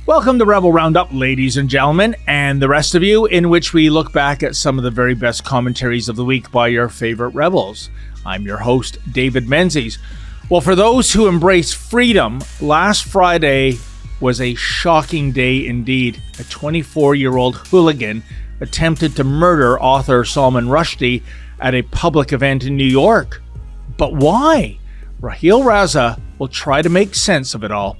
Welcome to Rebel Roundup, ladies and gentlemen, and the rest of you, in which we look back at some of the very best commentaries of the week by your favorite rebels. I'm your host, David Menzies. Well, for those who embrace freedom, last Friday was a shocking day indeed. A 24-year-old hooligan attempted to murder author Salman Rushdie at a public event in New York. But why? Raheel Raza will try to make sense of it all.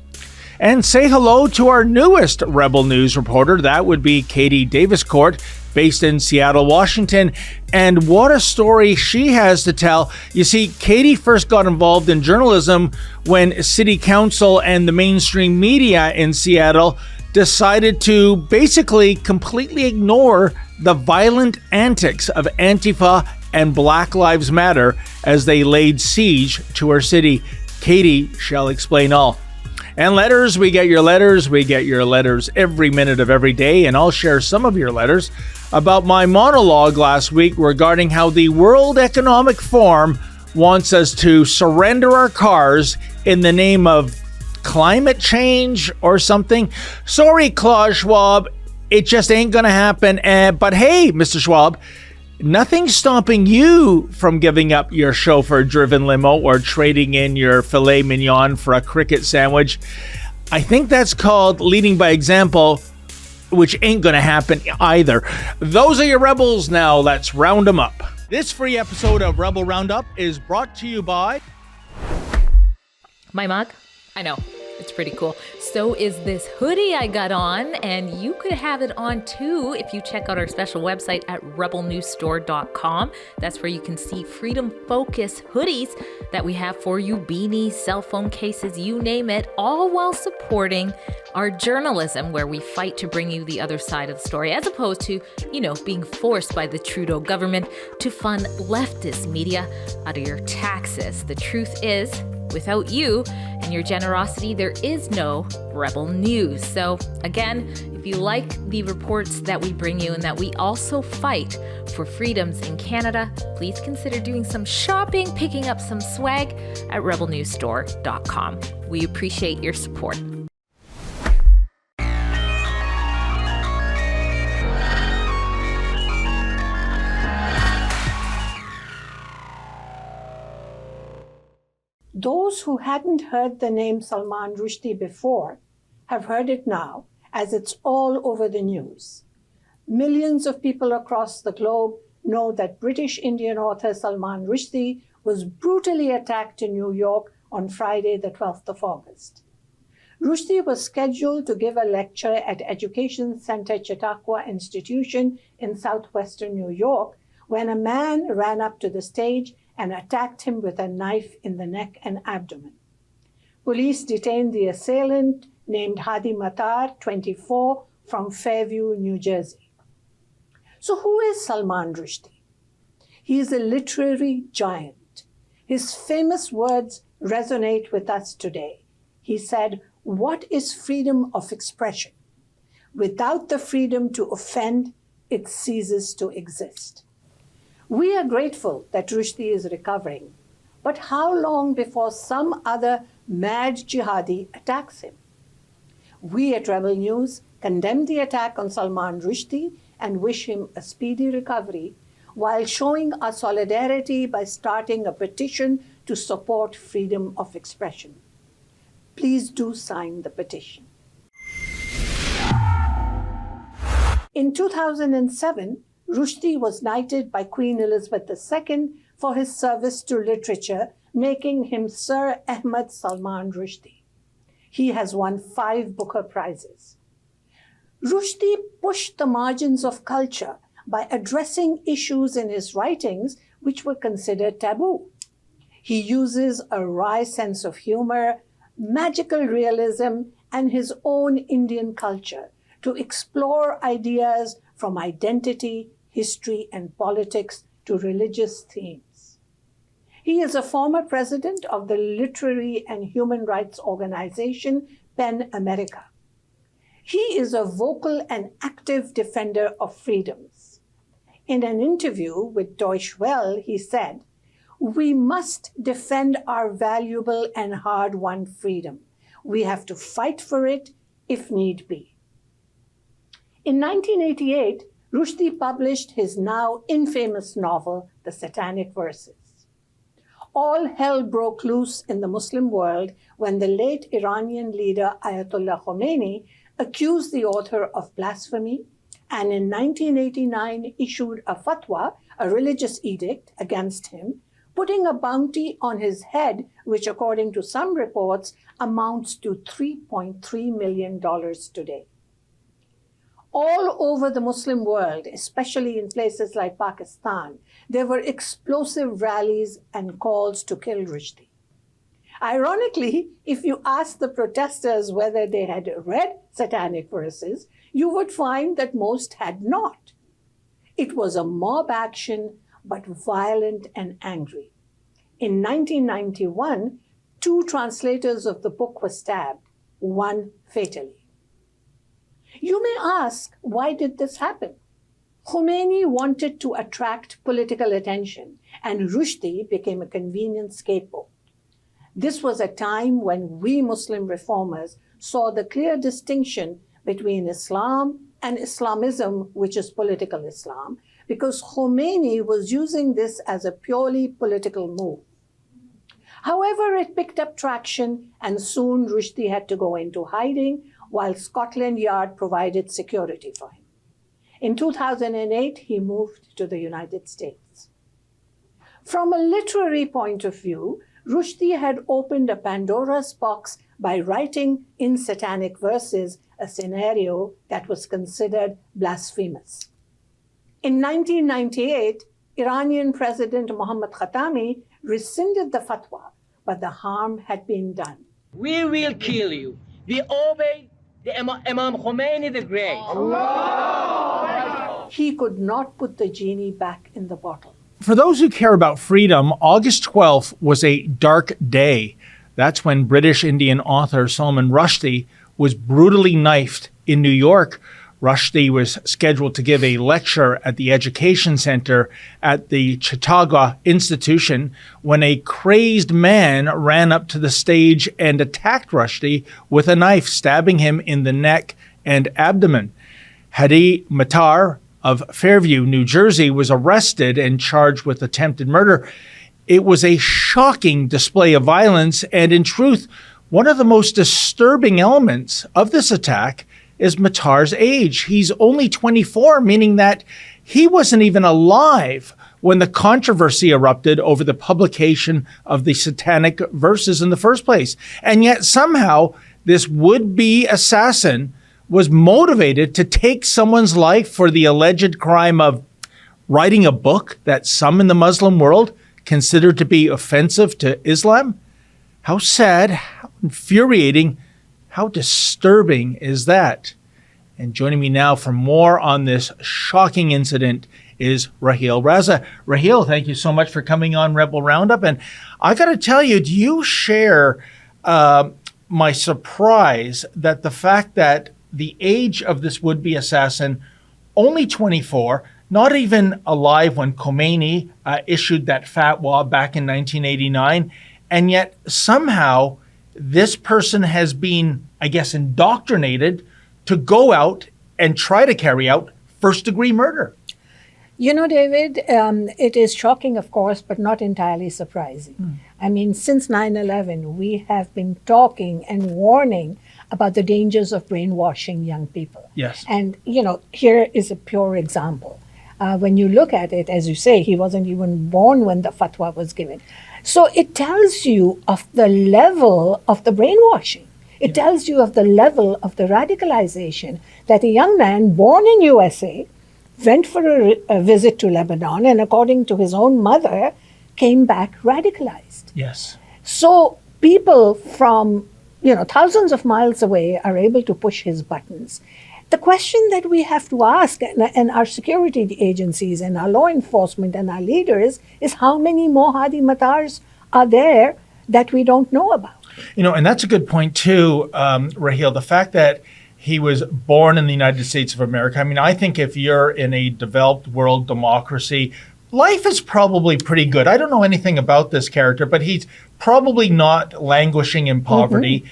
And say hello to our newest Rebel News reporter. That would be Katie Daviscourt, based in Seattle, Washington. And what a story she has to tell. You see, Katie first got involved in journalism when City Council and the mainstream media in Seattle decided to basically completely ignore the violent antics of Antifa and Black Lives Matter as they laid siege to our city. Katie shall explain all. And letters, we get your letters. We get your letters every minute of every day, and I'll share some of your letters about my monologue last week regarding how the World Economic Forum wants us to surrender our cars in the name of climate change or something. Sorry, Klaus Schwab, it just ain't gonna happen. But hey, Mr. Schwab, nothing's stopping you from giving up your chauffeur-driven limo or trading in your filet mignon for a cricket sandwich. I think that's called leading by example, which ain't gonna happen either. Those are your rebels now. Let's round them up. This free episode of Rebel Roundup is brought to you by... My mug? I know. It's pretty cool. So is this hoodie I got on, and you could have it on too if you check out our special website at rebelnewsstore.com. That's where you can see Freedom Focus hoodies that we have for you, beanies, cell phone cases, you name it, all while supporting our journalism where we fight to bring you the other side of the story, as opposed to, being forced by the Trudeau government to fund leftist media out of your taxes. The truth is, without you and your generosity, there is no Rebel News. So again, if you like the reports that we bring you and that we also fight for freedoms in Canada, please consider doing some shopping, picking up some swag at rebelnewsstore.com. We appreciate your support. Those who hadn't heard the name Salman Rushdie before have heard it now, as it's all over the news. Millions of people across the globe know that British Indian author Salman Rushdie was brutally attacked in New York on Friday, the 12th of August. Rushdie was scheduled to give a lecture at Education Center Chautauqua Institution in southwestern New York when a man ran up to the stage and attacked him with a knife in the neck and abdomen. Police detained the assailant, named Hadi Matar, 24, from Fairview, New Jersey. So who is Salman Rushdie? He is a literary giant. His famous words resonate with us today. He said, "What is freedom of expression? Without the freedom to offend, it ceases to exist." We are grateful that Rushdie is recovering, but how long before some other mad jihadi attacks him? We at Rebel News condemn the attack on Salman Rushdie and wish him a speedy recovery, while showing our solidarity by starting a petition to support freedom of expression. Please do sign the petition. In 2007, Rushdie was knighted by Queen Elizabeth II for his service to literature, making him Sir Ahmed Salman Rushdie. He has won 5 Booker Prizes. Rushdie pushed the margins of culture by addressing issues in his writings which were considered taboo. He uses a wry sense of humor, magical realism, and his own Indian culture to explore ideas from identity, history, and politics to religious themes. He is a former president of the literary and human rights organization PEN America. He is a vocal and active defender of freedoms. In an interview with Deutsche Welle, he said, "We must defend our valuable and hard-won freedom. We have to fight for it if need be. In 1988, Rushdie published his now infamous novel, The Satanic Verses. All hell broke loose in the Muslim world when the late Iranian leader Ayatollah Khomeini accused the author of blasphemy and in 1989 issued a fatwa, a religious edict against him, putting a bounty on his head, which according to some reports amounts to $3.3 million today. All over the Muslim world, especially in places like Pakistan, there were explosive rallies and calls to kill Rushdie. Ironically, if you asked the protesters whether they had read Satanic Verses, you would find that most had not. It was a mob action, but violent and angry. In 1991, 2 translators of the book were stabbed, one fatally. You may ask, why did this happen? Khomeini wanted to attract political attention, and Rushdie became a convenient scapegoat. This was a time when we Muslim reformers saw the clear distinction between Islam and Islamism, which is political Islam, because Khomeini was using this as a purely political move. However, it picked up traction, and soon Rushdie had to go into hiding while Scotland Yard provided security for him. In 2008, he moved to the United States. From a literary point of view, Rushdie had opened a Pandora's box by writing in Satanic Verses a scenario that was considered blasphemous. In 1998, Iranian President Mohammad Khatami rescinded the fatwa, but the harm had been done. We will kill you. We obey the Imam Khomeini the Great. Allah! He could not put the genie back in the bottle. For those who care about freedom, August 12th was a dark day. That's when British Indian author Salman Rushdie was brutally knifed in New York. Rushdie was scheduled to give a lecture at the Education Center at the Chautauqua Institution when a crazed man ran up to the stage and attacked Rushdie with a knife, stabbing him in the neck and abdomen. Hadi Matar of Fairview, New Jersey, was arrested and charged with attempted murder. It was a shocking display of violence, and in truth, one of the most disturbing elements of this attack is Matar's age. He's only 24, meaning that he wasn't even alive when the controversy erupted over the publication of the Satanic Verses in the first place. And yet somehow this would-be assassin was motivated to take someone's life for the alleged crime of writing a book that some in the Muslim world consider to be offensive to Islam. How sad, how infuriating, how disturbing is that? And joining me now for more on this shocking incident is Raheel Raza. Raheel, thank you so much for coming on Rebel Roundup. And I got to tell you, do you share my surprise that the fact that the age of this would-be assassin, only 24, not even alive when Khomeini issued that fatwa back in 1989, and yet somehow this person has been, I guess, indoctrinated to go out and try to carry out first-degree murder. You know, David, it is shocking, of course, but not entirely surprising. I mean, since 9/11, we have been talking and warning about the dangers of brainwashing young people. Yes. And, you know, here is a pure example. When you look at it, as you say, he wasn't even born when the fatwa was given. So it tells you of the level of the brainwashing. It tells you of the level of the radicalization that a young man born in USA went for a visit to Lebanon and according to his own mother, came back radicalized. Yes. So people from, you know, thousands of miles away are able to push his buttons. The question that we have to ask, and our security agencies and our law enforcement and our leaders, is how many more Hadi Matars are there that we don't know about? You know, and that's a good point too, Raheel, the fact that he was born in the United States of America. I mean, I think if you're in a developed world democracy, life is probably pretty good. I don't know anything about this character, but he's probably not languishing in poverty.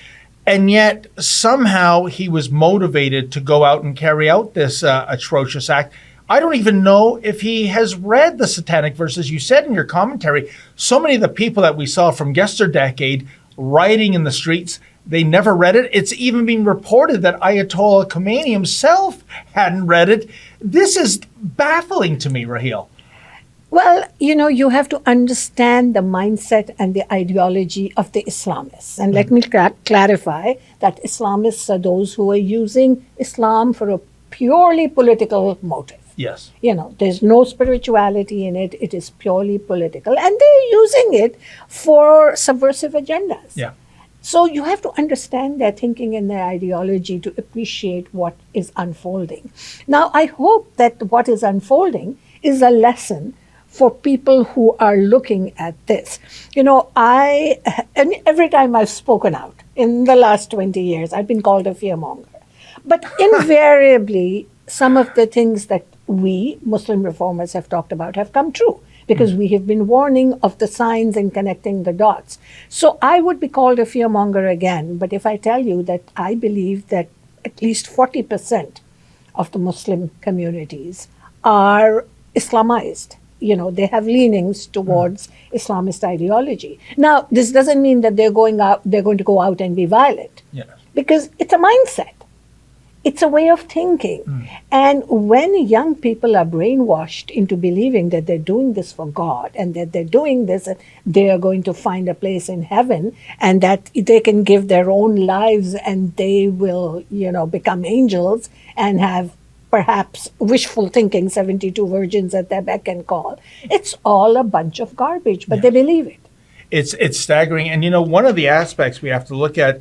And yet somehow he was motivated to go out and carry out this atrocious act. I don't even know if he has read the Satanic Verses. You said in your commentary, so many of the people that we saw from yesterdecade rioting in the streets, they never read it. It's even been reported that Ayatollah Khomeini himself hadn't read it. This is baffling to me, Raheel. Well, you have to understand the mindset and the ideology of the Islamists. And let me clarify that Islamists are those who are using Islam for a purely political motive. Yes. There's no spirituality in it. It is purely political. And they're using it for subversive agendas. Yeah. So you have to understand their thinking and their ideology to appreciate what is unfolding. Now, I hope that what is unfolding is a lesson for people who are looking at this. And every time I've spoken out in the last 20 years, I've been called a fearmonger. But invariably, some of the things that we Muslim reformers have talked about have come true, because we have been warning of the signs and connecting the dots. So I would be called a fearmonger again, but if I tell you that I believe that at least 40% of the Muslim communities are Islamized, they have leanings towards Islamist ideology. Now, this doesn't mean that they're going to go out and be violent, because it's a mindset. It's a way of thinking. And when young people are brainwashed into believing that they're doing this for God, and that they're doing this, they are going to find a place in heaven, and that they can give their own lives and they will, become angels and have perhaps wishful thinking, 72 virgins at their beck and call. It's all a bunch of garbage, but they believe it. It's staggering. And, one of the aspects we have to look at,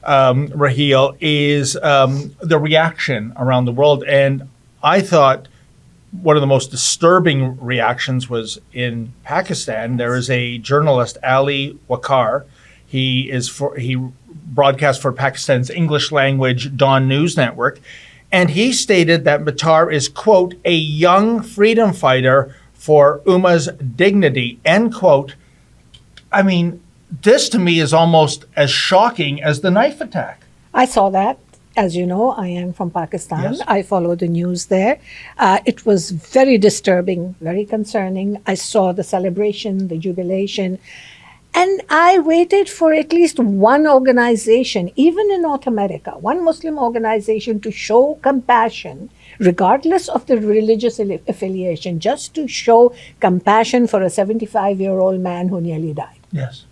Raheel, is the reaction around the world. And I thought one of the most disturbing reactions was in Pakistan. There is a journalist, Ali Waqar. He broadcasts for Pakistan's English language Dawn News Network. And he stated that Matar is, quote, a young freedom fighter for Ummah's dignity, end quote. I mean, this to me is almost as shocking as the knife attack. I saw that. As you know, I am from Pakistan. Yes. I follow the news there. It was very disturbing, very concerning. I saw the celebration, the jubilation. And I waited for at least one organization, even in North America, one Muslim organization, to show compassion, regardless of the religious affiliation, just to show compassion for a 75-year-old man who nearly died. Yes.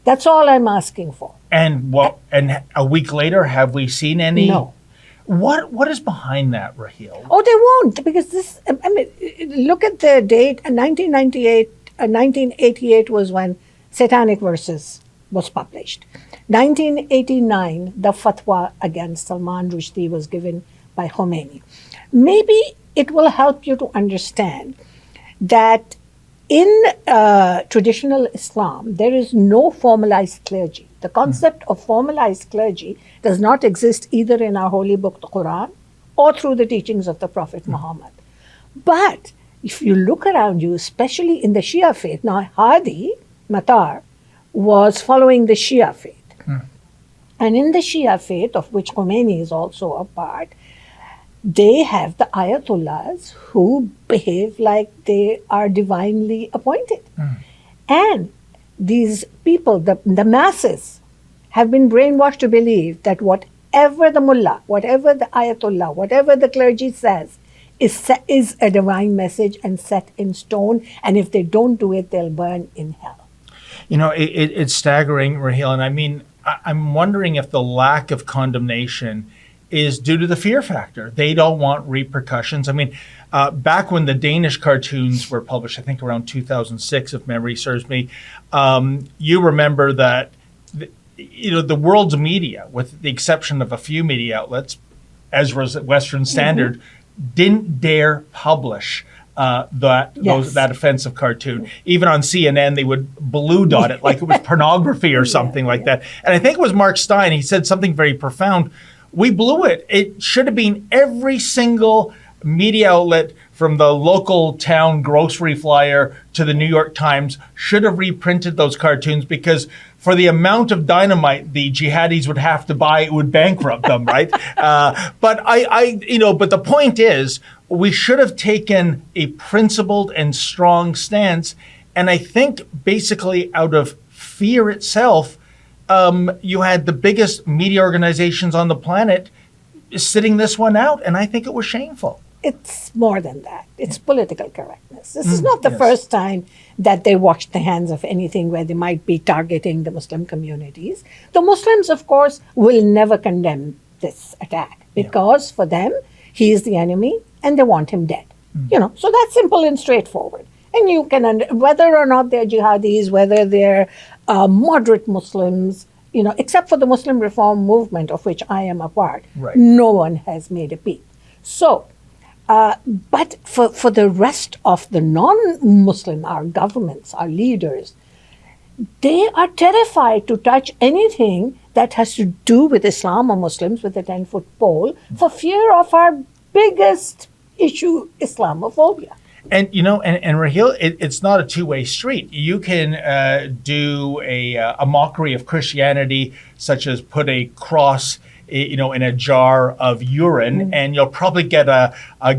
That's all I'm asking for. And and a week later, have we seen any? No. What is behind that, Raheel? Oh, they won't, because look at the date. 1988 was when Satanic Verses was published. 1989, the fatwa against Salman Rushdie was given by Khomeini. Maybe it will help you to understand that in traditional Islam, there is no formalized clergy. The concept of formalized clergy does not exist either in our holy book, the Quran, or through the teachings of the Prophet Muhammed. But if you look around you, especially in the Shia faith, now Hadi Matar was following the Shia faith. And in the Shia faith, of which Khomeini is also a part, they have the Ayatollahs who behave like they are divinely appointed. And these people, the masses, have been brainwashed to believe that whatever the mullah, whatever the Ayatollah, whatever the clergy says, is a divine message and set in stone. And if they don't do it, they'll burn in hell. It's staggering, Raheel. And I mean, I'm wondering if the lack of condemnation is due to the fear factor. They don't want repercussions. I mean, back when the Danish cartoons were published, I think around 2006, if memory serves me, you remember that the world's media, with the exception of a few media outlets, Ezra's Western Standard, didn't dare publish that offensive cartoon. Even on CNN, they would blue dot it like it was pornography or something like that. And I think it was Mark Stein. He said something very profound. We blew it. It should have been every single media outlet from the local town grocery flyer to the New York Times should have reprinted those cartoons, because for the amount of dynamite the jihadis would have to buy, it would bankrupt them, right? But but the point is, we should have taken a principled and strong stance. And I think basically out of fear itself, you had the biggest media organizations on the planet sitting this one out, and I think it was shameful. It's more than that. It's political correctness. This is not the first time that they washed their hands of anything where they might be targeting the Muslim communities. The Muslims, of course, will never condemn this attack because for them, he is the enemy and they want him dead. So that's simple and straightforward. And you can, whether or not they're jihadis, whether they're moderate Muslims, except for the Muslim reform movement, of which I am a part, no one has made a peep. So, but for the rest of the non-Muslim, our governments, our leaders, they are terrified to touch anything that has to do with Islam or Muslims with a 10-foot pole for fear of our biggest issue, Islamophobia. And, and Raheel, it's not a two-way street. You can do a mockery of Christianity, such as put a cross in a jar of urine, and you'll probably get a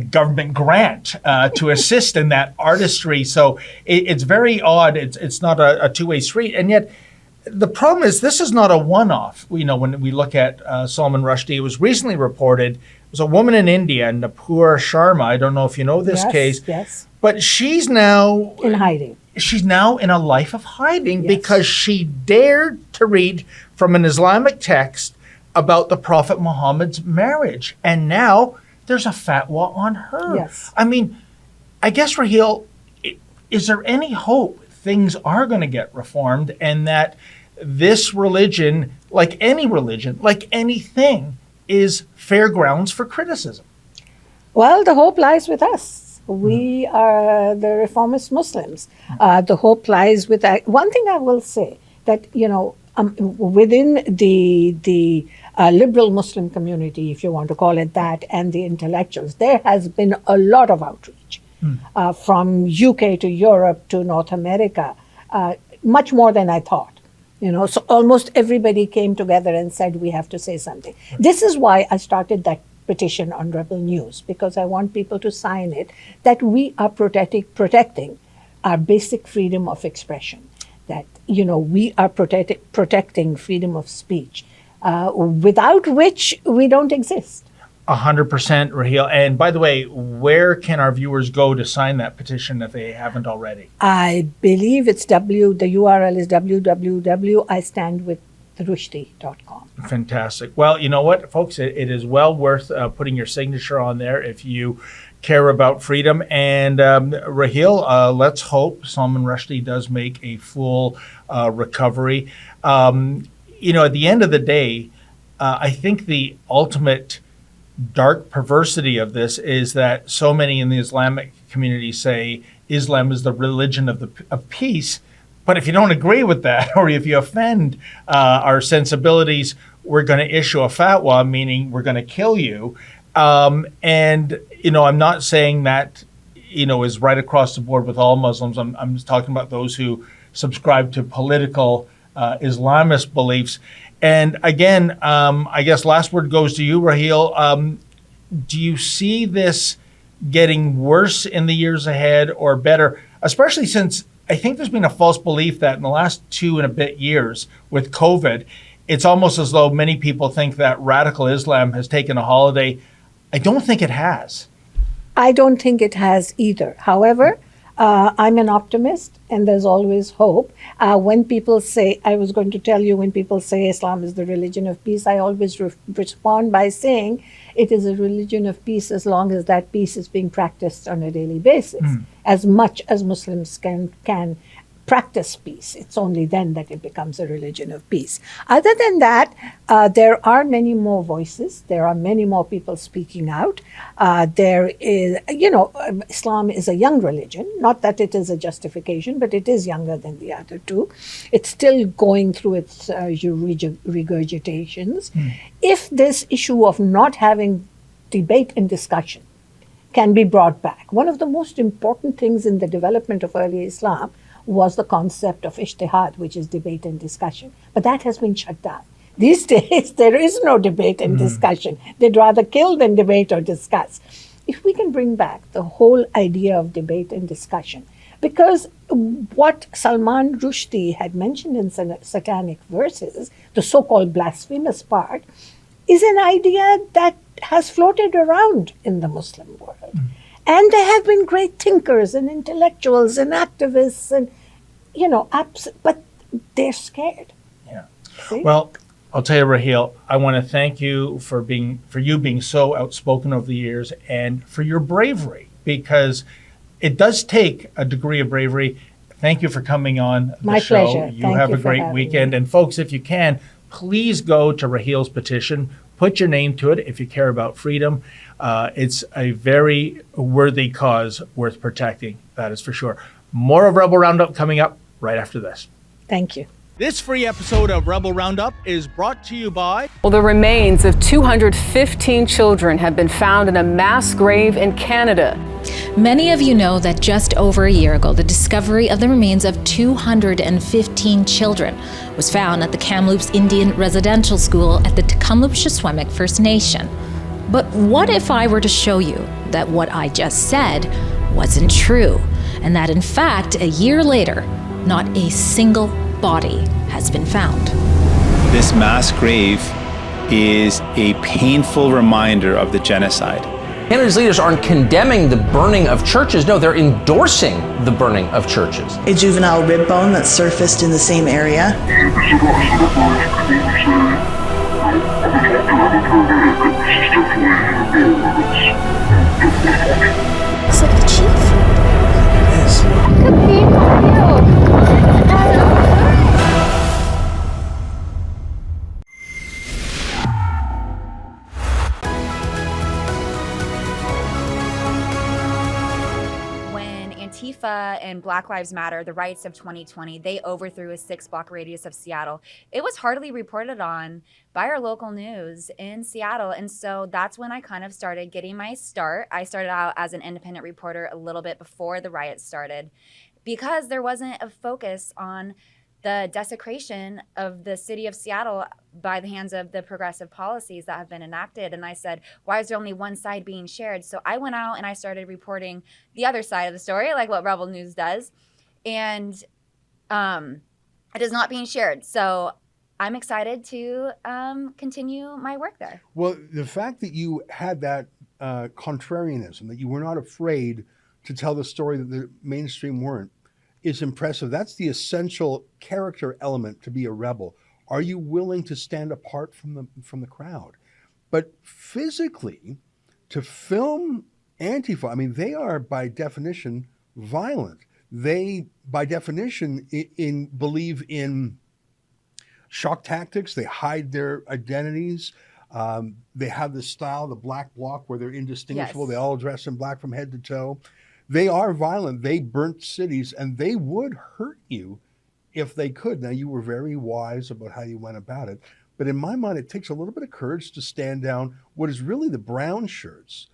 government grant to assist in that artistry. So it's very odd. It's not a two-way street. And yet the problem is, this is not a one-off. When we look at Salman Rushdie, it was recently reported, it was a woman in India, Nupur Sharma. I don't know if you know this case. Yes. But she's now in hiding. She's now in a life of hiding because she dared to read from an Islamic text about the Prophet Muhammad's marriage. And now there's a fatwa on her. Yes. I mean, I guess, Raheel, is there any hope things are going to get reformed and that this religion, like anything, is fair grounds for criticism? Well, the hope lies with us. We are the reformist Muslims. The hope lies with one thing I will say, that within the liberal Muslim community, if you want to call it that, and the intellectuals, there has been a lot of outreach from UK to Europe to North America, much more than I thought. So almost everybody came together and said, we have to say something. This is why I started that petition on Rebel News, because I want people to sign it, that we are protecting our basic freedom of expression, that, we are protecting freedom of speech, without which we don't exist. 100%, Raheel. And by the way, where can our viewers go to sign that petition if they haven't already? I believe it's the URL is www.istandwithrushdi.com. Fantastic. Well, you know what, folks, it is well worth putting your signature on there if you care about freedom. And Raheel, let's hope Salman Rushdie does make a full recovery. At the end of the day, I think the ultimate dark perversity of this is that so many in the Islamic community say Islam is the religion of peace. But if you don't agree with that, or if you offend our sensibilities, we're going to issue a fatwa, meaning we're going to kill you. I'm not saying that, is right across the board with all Muslims. I'm just talking about those who subscribe to political Islamist beliefs. And again, I guess last word goes to you, Raheel. Do you see this getting worse in the years ahead or better, especially since I think there's been a false belief that in the last 2 and a bit years with COVID, it's almost as though many people think that radical Islam has taken a holiday. I don't think it has. I don't think it has either. However, I'm an optimist, and there's always hope. When people say Islam is the religion of peace, I always respond by saying it is a religion of peace as long as that peace is being practiced on a daily basis. As much as Muslims can practice peace, it's only then that it becomes a religion of peace. Other than that, there are many more voices. There are many more people speaking out. There is, Islam is a young religion. Not that it is a justification, but it is younger than the other two. It's still going through its regurgitations. If this issue of not having debate and discussion can be brought back. One of the most important things in the development of early Islam was the concept of ijtihad, which is debate and discussion. But that has been shut down. These days, there is no debate and discussion. They'd rather kill than debate or discuss. If we can bring back the whole idea of debate and discussion, because what Salman Rushdie had mentioned in Satanic Verses, the so-called blasphemous part, is an idea that has floated around in the Muslim world. And there have been great thinkers and intellectuals and activists and, but they're scared. Yeah. See? Well, I'll tell you, Raheel, I want to thank you for you being so outspoken over the years and for your bravery, because it does take a degree of bravery. Thank you for coming on the My show. pleasure. You Thank have you a for great having weekend. me. And folks, if you can, please go to Raheel's petition. Put your name to it if you care about freedom. It's a very worthy cause worth protecting. That is for sure. More of Rebel Roundup coming up right after this. Thank you. This free episode of Rebel Roundup is brought to you by... Well, the remains of 215 children have been found in a mass grave in Canada. Many of you know that just over a year ago, the discovery of the remains of 215 children was found at the Kamloops Indian Residential School at the Tecumseh First Nation. But what if I were to show you that what I just said wasn't true, and that in fact, a year later, not a single body has been found? This mass grave is a painful reminder of the genocide. Canada's leaders aren't condemning the burning of churches. No, they're endorsing the burning of churches. A juvenile rib bone that surfaced in the same area. Looks like the chief. It is. Could be you. Antifa and Black Lives Matter, the riots of 2020, they overthrew a 6-block radius of Seattle. It was hardly reported on by our local news in Seattle. And so that's when I kind of started getting my start. I started out as an independent reporter a little bit before the riots started, because there wasn't a focus on the desecration of the city of Seattle by the hands of the progressive policies that have been enacted. And I said, why is there only one side being shared? So I went out and I started reporting the other side of the story, like what Rebel News does. And it is not being shared. So I'm excited to continue my work there. Well, the fact that you had that contrarianism, that you were not afraid to tell the story that the mainstream weren't, is impressive. That's the essential character element to be a rebel. Are you willing to stand apart from the crowd? But physically, to film Antifa, I mean, they are by definition violent. They, by definition, believe in shock tactics. They hide their identities. They have this style, the black bloc, where they're indistinguishable. Yes. They all dress in black from head to toe. They are violent. They burnt cities, and they would hurt you if they could. Now, you were very wise about how you went about it. But in my mind, it takes a little bit of courage to stand down what is really the brown shirts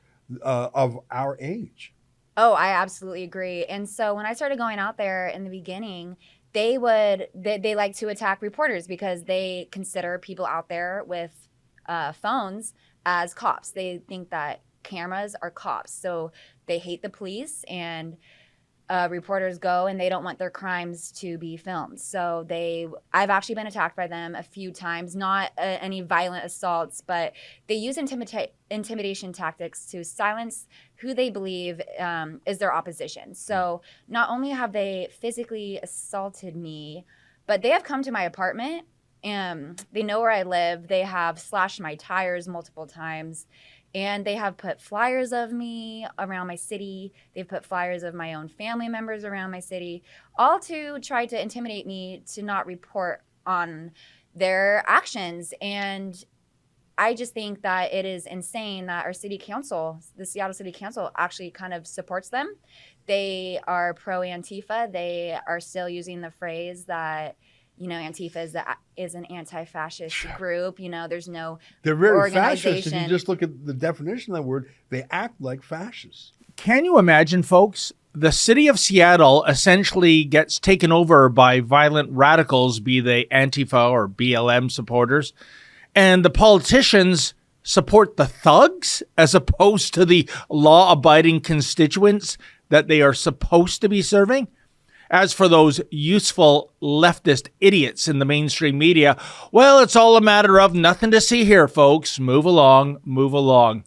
of our age. Oh, I absolutely agree. And so when I started going out there in the beginning, they like to attack reporters because they consider people out there with phones as cops. They think that cameras are cops. So they hate the police, and reporters go and they don't want their crimes to be filmed. So I've actually been attacked by them a few times, not any violent assaults, but they use intimidation tactics to silence who they believe is their opposition. So not only have they physically assaulted me, but they have come to my apartment and they know where I live. They have slashed my tires multiple times. And they have put flyers of me around my city. They've put flyers of my own family members around my city, all to try to intimidate me to not report on their actions. And I just think that it is insane that our city council, the Seattle City Council, actually kind of supports them. They are pro-Antifa. They are still using the phrase that, Antifa is an anti-fascist group. There's no They're very organization. fascist. If you just look at the definition of that word, they act like fascists. Can you imagine, folks? The city of Seattle essentially gets taken over by violent radicals, be they Antifa or BLM supporters, and the politicians support the thugs as opposed to the law-abiding constituents that they are supposed to be serving. As for those useful leftist idiots in the mainstream media, well, it's all a matter of nothing to see here, folks. Move along, move along.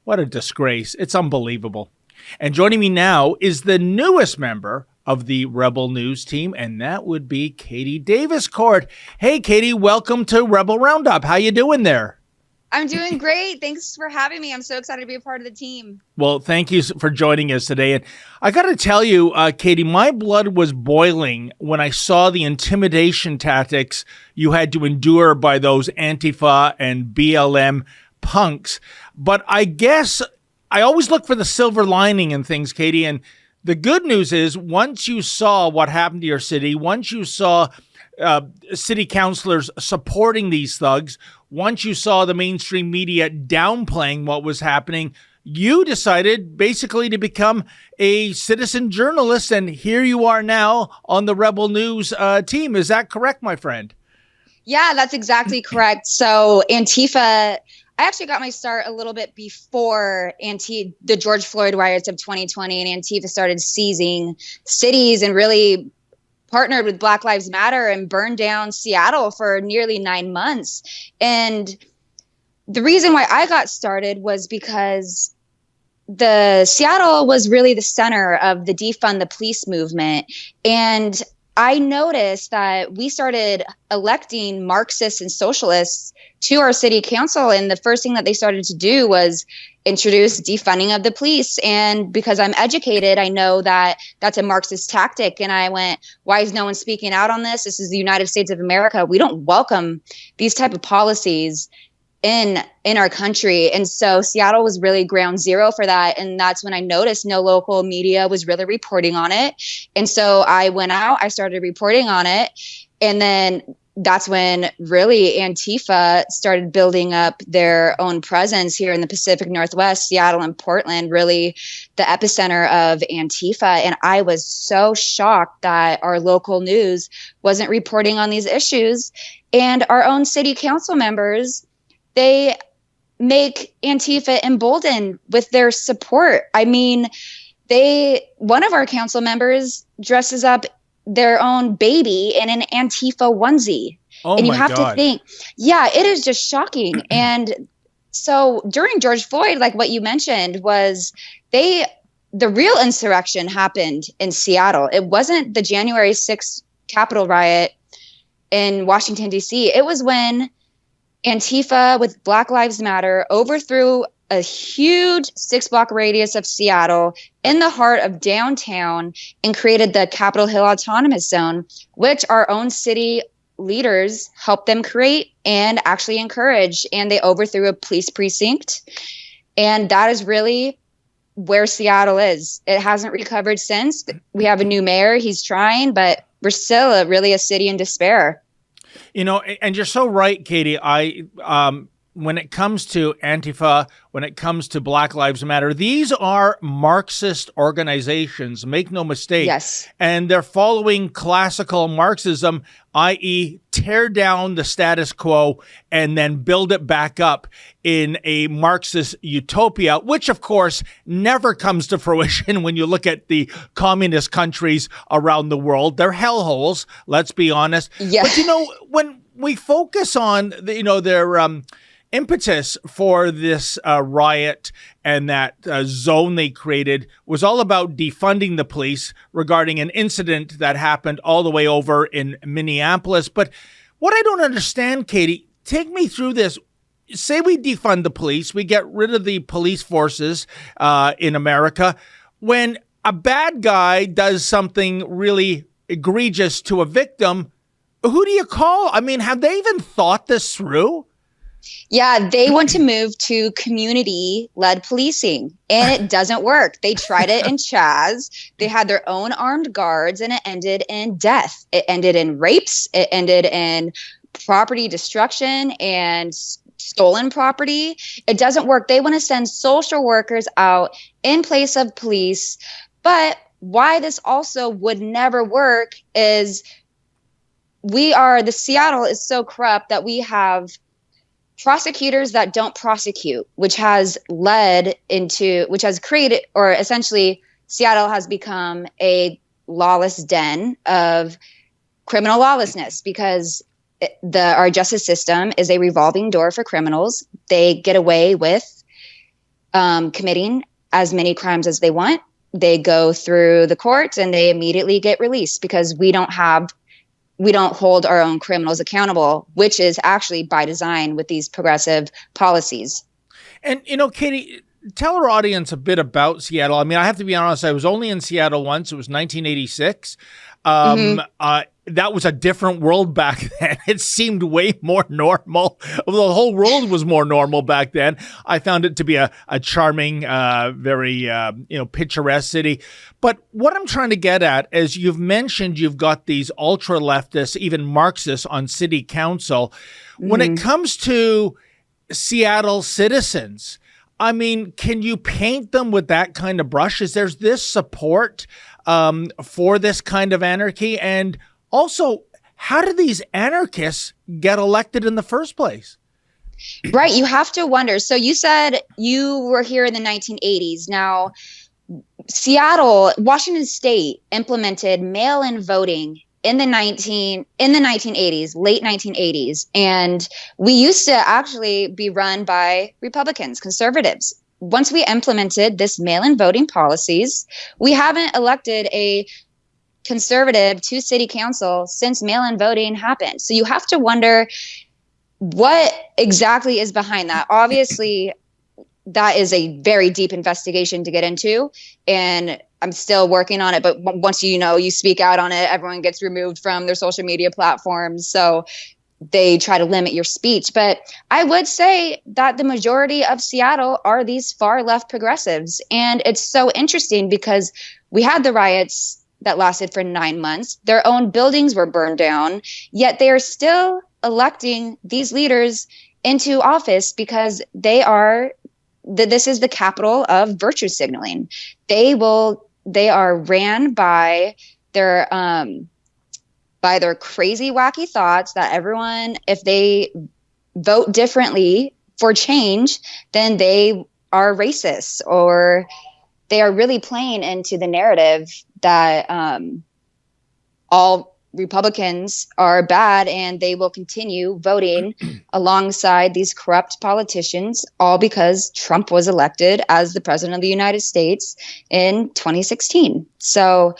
What a disgrace. It's unbelievable. And joining me now is the newest member of the Rebel News team, and that would be Katie Daviscourt. Hey, Katie, welcome to Rebel Roundup. How you doing there? I'm doing great. Thanks for having me. I'm so excited to be a part of the team. Well, thank you for joining us today. And I got to tell you, Katie, my blood was boiling when I saw the intimidation tactics you had to endure by those Antifa and BLM punks. But I guess I always look for the silver lining in things, Katie. And the good news is once you saw what happened to your city, once you saw city councilors supporting these thugs, once you saw the mainstream media downplaying what was happening, you decided basically to become a citizen journalist. And here you are now on the Rebel News team. Is that correct, my friend? Yeah, that's exactly correct. So Antifa, I actually got my start a little bit before the George Floyd riots of 2020, and Antifa started seizing cities and really partnered with Black Lives Matter and burned down Seattle for nearly 9 months. And the reason why I got started was because Seattle was really the center of the defund the police movement. And I noticed that we started electing Marxists and socialists to our city council. And the first thing that they started to do was introduce defunding of the police. And because I'm educated, I know that that's a Marxist tactic. And I went, why is no one speaking out on this? This is the United States of America. We don't welcome these type of policies in our country. And so Seattle was really ground zero for that. And that's when I noticed no local media was really reporting on it. And so I went out, I started reporting on it. And then that's when really Antifa started building up their own presence here in the Pacific Northwest, Seattle and Portland, really the epicenter of Antifa. And I was so shocked that our local news wasn't reporting on these issues. And our own city council members, they make Antifa emboldened with their support. I mean, one of our council members dresses up their own baby in an Antifa onesie. Oh, and you my have God. to think, yeah, it is just shocking. And so during George Floyd, like what you mentioned, was the real insurrection happened in Seattle. It wasn't the January 6th Capitol riot in Washington, D.C. It was when Antifa with Black Lives Matter overthrew a huge 6-block radius of Seattle in the heart of downtown and created the Capitol Hill Autonomous Zone, which our own city leaders helped them create and actually encourage. And they overthrew a police precinct. And that is really where Seattle is. It hasn't recovered since. We have a new mayor. He's trying, but we're still really a city in despair. You know, and you're so right, Katie. When it comes to Antifa, when it comes to Black Lives Matter, these are Marxist organizations, make no mistake. Yes. And they're following classical Marxism, i.e. tear down the status quo and then build it back up in a Marxist utopia, which of course never comes to fruition when you look at the communist countries around the world. They're hellholes, let's be honest. Yeah. But when we focus on their impetus for this riot and that zone they created was all about defunding the police regarding an incident that happened all the way over in Minneapolis. But what I don't understand, Katie, take me through this. Say we defund the police, we get rid of the police forces in America. When a bad guy does something really egregious to a victim, who do you call? I mean, have they even thought this through? Yeah, they want to move to community-led policing, and it doesn't work. They tried it in Chaz. They had their own armed guards, and it ended in death. It ended in rapes. It ended in property destruction and stolen property. It doesn't work. They want to send social workers out in place of police. But why this also would never work is the Seattle is so corrupt that we have prosecutors that don't prosecute, which has created, or essentially Seattle has become a lawless den of criminal lawlessness, because our justice system is a revolving door for criminals. They get away with committing as many crimes as they want. They go through the courts and they immediately get released because we don't hold our own criminals accountable, which is actually by design with these progressive policies. And, Katie, tell our audience a bit about Seattle. I mean, I have to be honest, I was only in Seattle once. It was 1986. That was a different world back then. It seemed way more normal. The whole world was more normal back then. I found it to be a charming, very, picturesque city. But what I'm trying to get at is you've mentioned you've got these ultra leftists, even Marxists on city council. When it comes to Seattle citizens, I mean, can you paint them with that kind of brush? Is there this support for this kind of anarchy? And also, how do these anarchists get elected in the first place? Right. You have to wonder. So you said you were here in the 1980s. Now, Washington State implemented mail-in voting in the 1980s, late 1980s. And we used to actually be run by Republicans, conservatives. Once we implemented this mail-in voting policies, we haven't elected a conservative to city council since mail-in voting happened. So you have to wonder what exactly is behind that. Obviously, that is a very deep investigation to get into, and I'm still working on it. But once you speak out on it, everyone gets removed from their social media platforms. So they try to limit your speech. But I would say that the majority of Seattle are these far left progressives. And it's so interesting because we had the riots that lasted for 9 months. Their own buildings were burned down, yet they are still electing these leaders into office because this is the capital of virtue signaling. They are ran by their crazy, wacky thoughts that everyone, if they vote differently for change, then they are racist, or they are really playing into the narrative that all Republicans are bad and they will continue voting alongside these corrupt politicians, all because Trump was elected as the president of the United States in 2016. So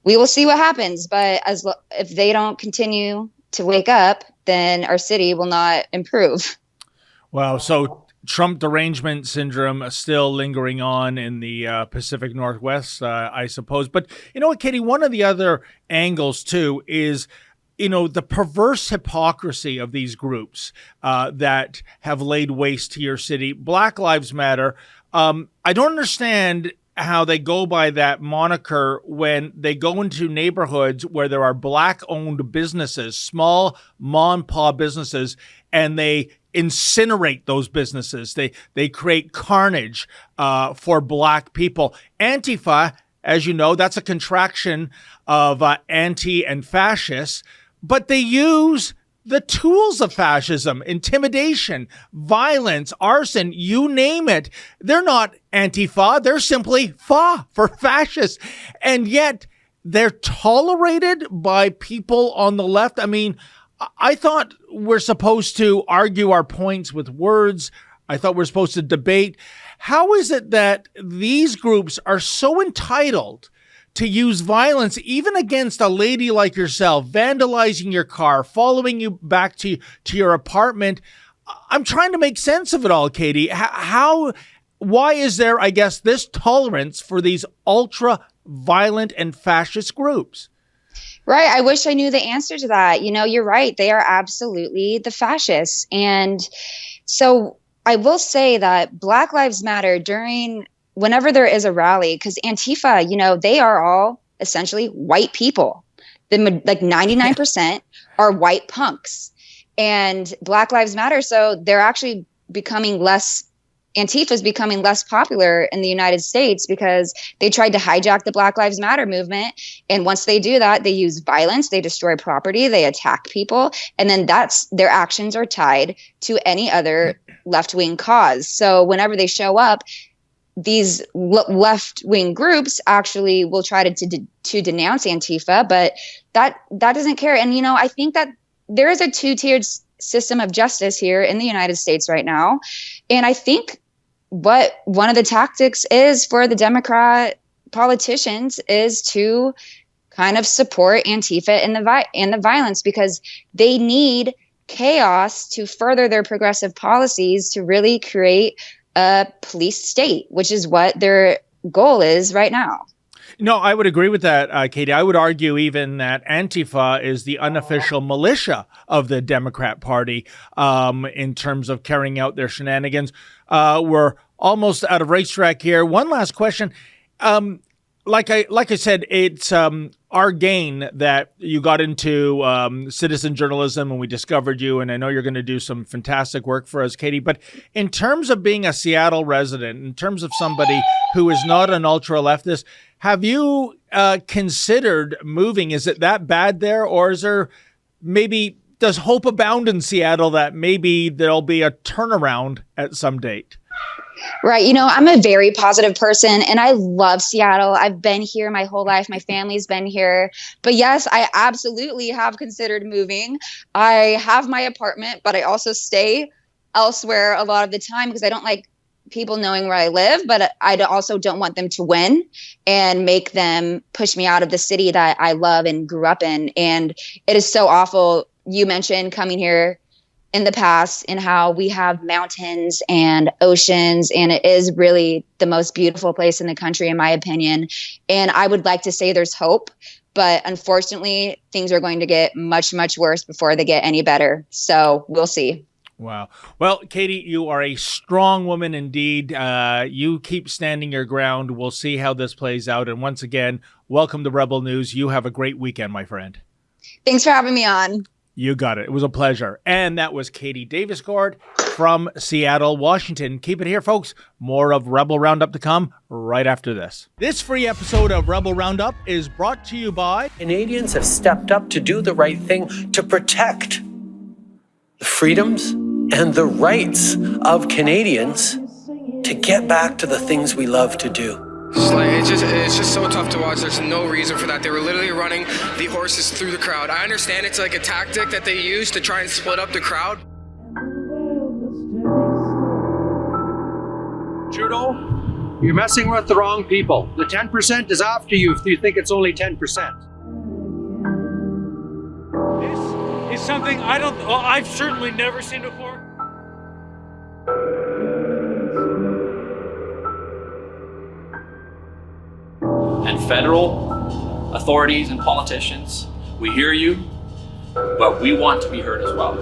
we will see what happens. But if they don't continue to wake up, then our city will not improve. Wow. So Trump derangement syndrome is still lingering on in the Pacific Northwest, I suppose. But you know what, Katie, one of the other angles, too, is, the perverse hypocrisy of these groups that have laid waste to your city. Black Lives Matter. I don't understand how they go by that moniker when they go into neighborhoods where there are Black-owned businesses, small mom-and-pop businesses, and they incinerate those businesses. They create carnage for Black people. Antifa, as you know, that's a contraction of anti and fascist, but they use the tools of fascism: intimidation, violence, arson, you name it. They're not Antifa. They're simply FA for fascists. And yet they're tolerated by people on the left. I mean, I thought we're supposed to argue our points with words. I thought we're supposed to debate. How is it that these groups are so entitled to use violence, even against a lady like yourself, vandalizing your car, following you back to your apartment? I'm trying to make sense of it all, Katie. Why is there, I guess, this tolerance for these ultra violent and fascist groups? Right. I wish I knew the answer to that. You're right. They are absolutely the fascists. And so I will say that Black Lives Matter whenever there is a rally, because Antifa, they are all essentially white people. Like 99% are white punks. And Black Lives Matter, so they're actually Antifa is becoming less popular in the United States because they tried to hijack the Black Lives Matter movement. And once they do that, they use violence, they destroy property, they attack people. And then their actions are tied to any other left-wing cause. So whenever they show up, these left-wing groups actually will try to denounce Antifa, but that doesn't care. And, I think that there is a two-tiered system of justice here in the United States right now. And I think what one of the tactics is for the Democrat politicians is to kind of support Antifa and the violence, because they need chaos to further their progressive policies to really create a police state, which is what their goal is right now. No, I would agree with that, Katie. I would argue even that Antifa is the unofficial militia of the Democrat Party in terms of carrying out their shenanigans. We're almost out of racetrack here. One last question. Like I said, it's our gain that you got into citizen journalism and we discovered you, and I know you're going to do some fantastic work for us, Katie. But in terms of being a Seattle resident, in terms of somebody who is not an ultra-leftist, have you considered moving? Is it that bad there, or is there does hope abound in Seattle that maybe there'll be a turnaround at some date? Right. I'm a very positive person and I love Seattle. I've been here my whole life. My family's been here. But yes, I absolutely have considered moving. I have my apartment, but I also stay elsewhere a lot of the time because I don't like people knowing where I live, but I also don't want them to win and make them push me out of the city that I love and grew up in. And it is so awful. You mentioned coming here in the past and how we have mountains and oceans, and it is really the most beautiful place in the country, in my opinion. And I would like to say there's hope, but unfortunately, things are going to get much, much worse before they get any better. So we'll see. Wow. Well, Katie, you are a strong woman indeed. You keep standing your ground. We'll see how this plays out. And once again, welcome to Rebel News. You have a great weekend, my friend. Thanks for having me on. You got it. It was a pleasure. And that was Katie Daviscourt from Seattle, Washington. Keep it here, folks. More of Rebel Roundup to come right after this. This free episode of Rebel Roundup is brought to you by... Canadians have stepped up to do the right thing to protect the freedoms and the rights of Canadians to get back to the things we love to do. It's just so tough to watch. There's no reason for that. They were literally running the horses through the crowd. I understand it's like a tactic that they use to try and split up the crowd. Trudeau, you're messing with the wrong people. The 10% is after you if you think it's only 10%. This is something I've certainly never seen before. And federal authorities and politicians, we hear you, but we want to be heard as well.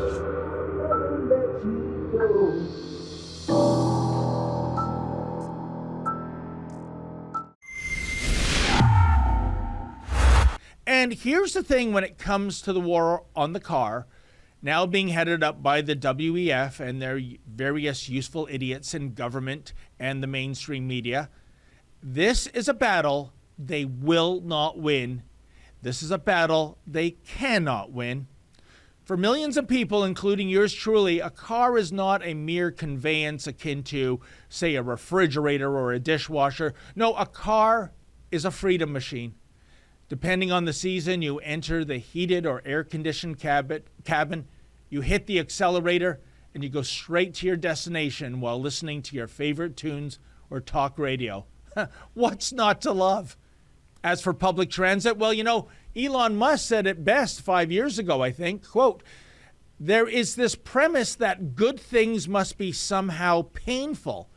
And here's the thing when it comes to the war on the car, now being headed up by the WEF and their various useful idiots in government and the mainstream media. This is a battle they will not win. This is a battle they cannot win. For millions of people, including yours truly, a car is not a mere conveyance akin to, say, a refrigerator or a dishwasher. No, a car is a freedom machine. Depending on the season, you enter the heated or air-conditioned cabin, you hit the accelerator, and you go straight to your destination while listening to your favorite tunes or talk radio. What's not to love? As for public transit, well, Elon Musk said it best 5 years ago, I think, quote, "There is this premise that good things must be somehow painful.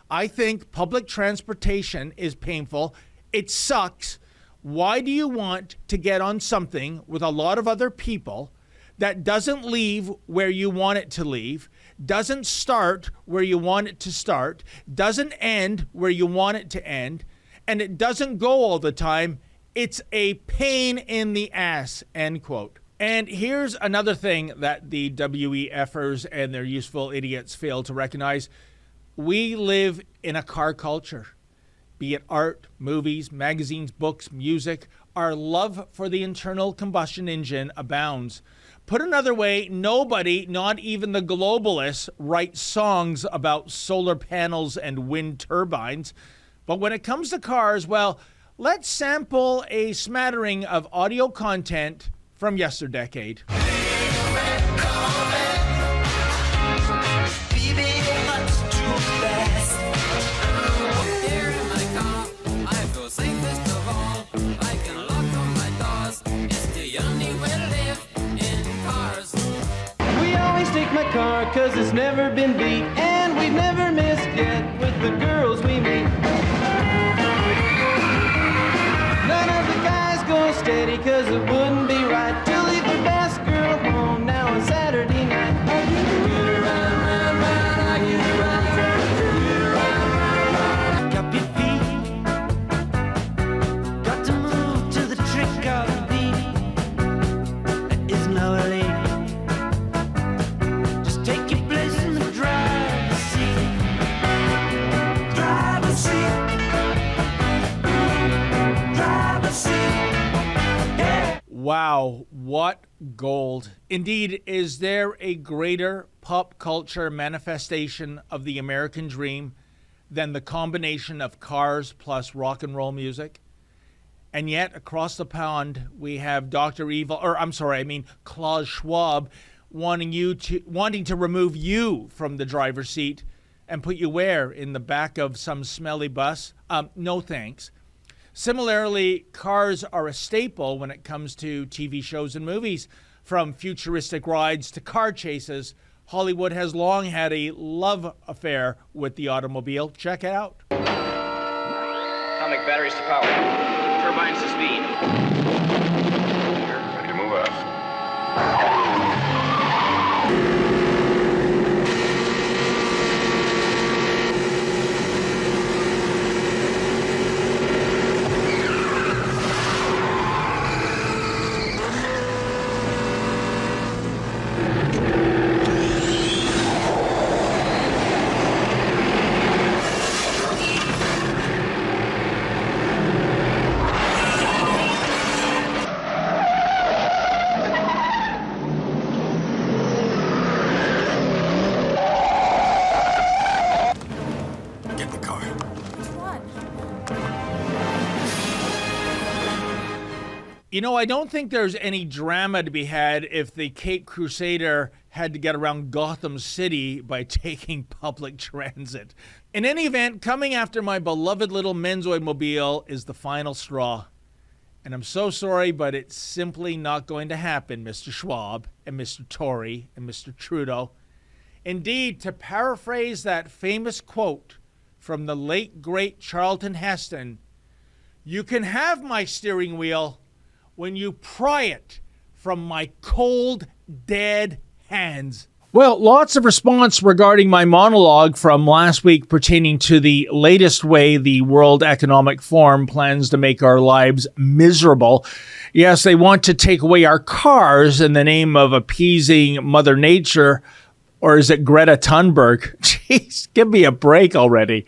I think public transportation is painful. It sucks. Why do you want to get on something with a lot of other people that doesn't leave where you want it to leave, doesn't start where you want it to start, doesn't end where you want it to end, and it doesn't go all the time? It's a pain in the ass, end quote. And here's another thing that the WEFers and their useful idiots fail to recognize. We live in a car culture. Be it art, movies, magazines, books, music, our love for the internal combustion engine abounds. Put another way, nobody, not even the globalists, write songs about solar panels and wind turbines. But when it comes to cars, well, let's sample a smattering of audio content from yesterdecade. Take my car, cause it's never been beat, and we've never missed yet with the girls we meet. None of the guys go steady, cause it wouldn't be right to leave the best girl home now on Saturday night. I get around, round, round, I get around, round, round. Up your feet, got to move to the trick of the beat. That is no relief. Take your place in the driver's seat. Driver's seat. Driver's seat. Yeah. Wow, what gold. Indeed, is there a greater pop culture manifestation of the American dream than the combination of cars plus rock and roll music? And yet, across the pond, we have Klaus Schwab, wanting to remove you from the driver's seat and put you where? In the back of some smelly bus? No thanks. Similarly, cars are a staple when it comes to TV shows and movies. From futuristic rides to car chases, Hollywood has long had a love affair with the automobile. Check it out. Atomic batteries to power. Turbines to speed. Here, ready to move out. You know, I don't think there's any drama to be had if the Cape Crusader had to get around Gotham City by taking public transit. In any event, coming after my beloved little Menzoid mobile is the final straw. And I'm so sorry, but it's simply not going to happen, Mr. Schwab and Mr. Tory and Mr. Trudeau. Indeed, to paraphrase that famous quote from the late, great Charlton Heston, you can have my steering wheel when you pry it from my cold, dead hands. Well, lots of response regarding my monologue from last week pertaining to the latest way the World Economic Forum plans to make our lives miserable. Yes, they want to take away our cars in the name of appeasing Mother Nature. Or is it Greta Thunberg? Jeez, give me a break already.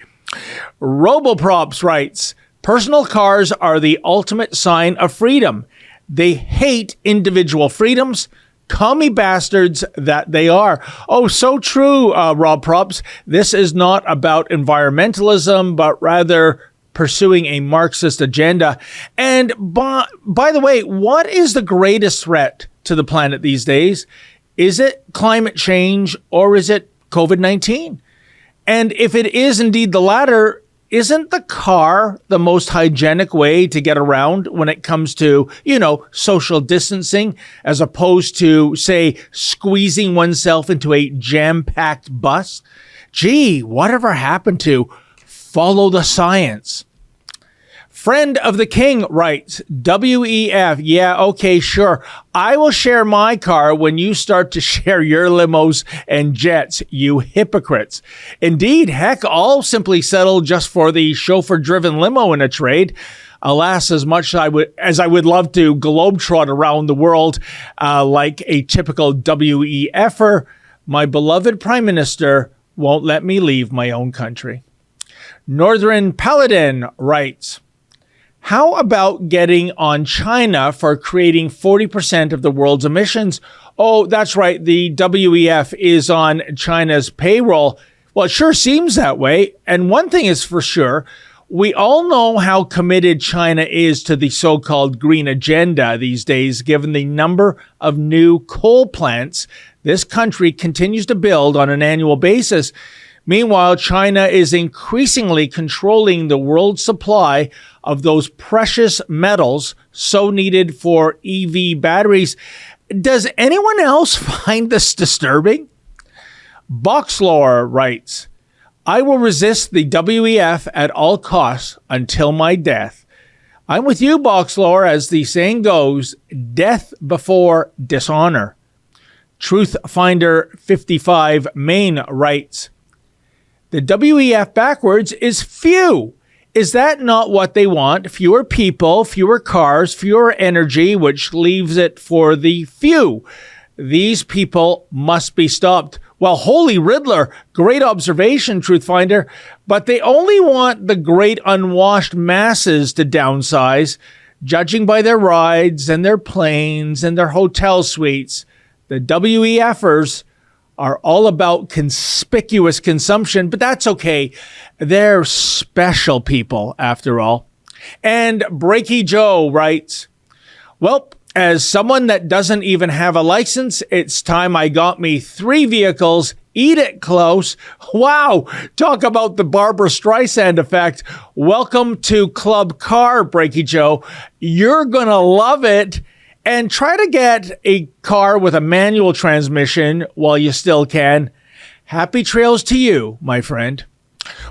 Roboprops writes, personal cars are the ultimate sign of freedom. They hate individual freedoms. Commie bastards that they are. Oh, so true, Rob Props. This is not about environmentalism, but rather pursuing a Marxist agenda. And by the way, what is the greatest threat to the planet these days? Is it climate change or is it COVID-19? And if it is indeed the latter, isn't the car the most hygienic way to get around when it comes to, social distancing, as opposed to, say, squeezing oneself into a jam-packed bus? Gee, whatever happened to follow the science? Friend of the King writes, WEF, yeah, okay, sure. I will share my car when you start to share your limos and jets, you hypocrites. Indeed, heck, I'll simply settle just for the chauffeur-driven limo in a trade. Alas, as much as I would love to globetrot around the world like a typical WEFer, my beloved Prime Minister won't let me leave my own country. Northern Paladin writes, how about getting on China for creating 40% of the world's emissions? Oh, that's right. The WEF is on China's payroll. Well, it sure seems that way. And one thing is for sure, we all know how committed China is to the so-called green agenda these days, given the number of new coal plants this country continues to build on an annual basis. Meanwhile, China is increasingly controlling the world's supply of those precious metals so needed for EV batteries. Does anyone else find this disturbing? Boxlore writes, I will resist the WEF at all costs until my death. I'm with you, Boxlore, as the saying goes, death before dishonor. Truthfinder 55 Maine writes, the WEF backwards is few. Is that not what they want? Fewer people, fewer cars, fewer energy, which leaves it for the few. These people must be stopped. Well, holy Riddler, great observation, Truthfinder, but they only want the great unwashed masses to downsize, judging by their rides and their planes and their hotel suites. The WEFers are all about conspicuous consumption, but that's okay. They're special people, after all. And Breaky Joe writes, well, as someone that doesn't even have a license, it's time I got me 3 vehicles. Eat it close. Wow. Talk about the Barbara Streisand effect. Welcome to Club Car, Breaky Joe. You're going to love it. And try to get a car with a manual transmission while you still can. Happy trails to you, my friend.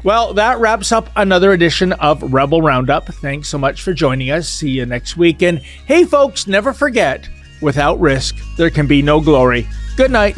Well, that wraps up another edition of Rebel Roundup. Thanks so much for joining us. See you next week. And hey, folks, never forget, without risk, there can be no glory. Good night.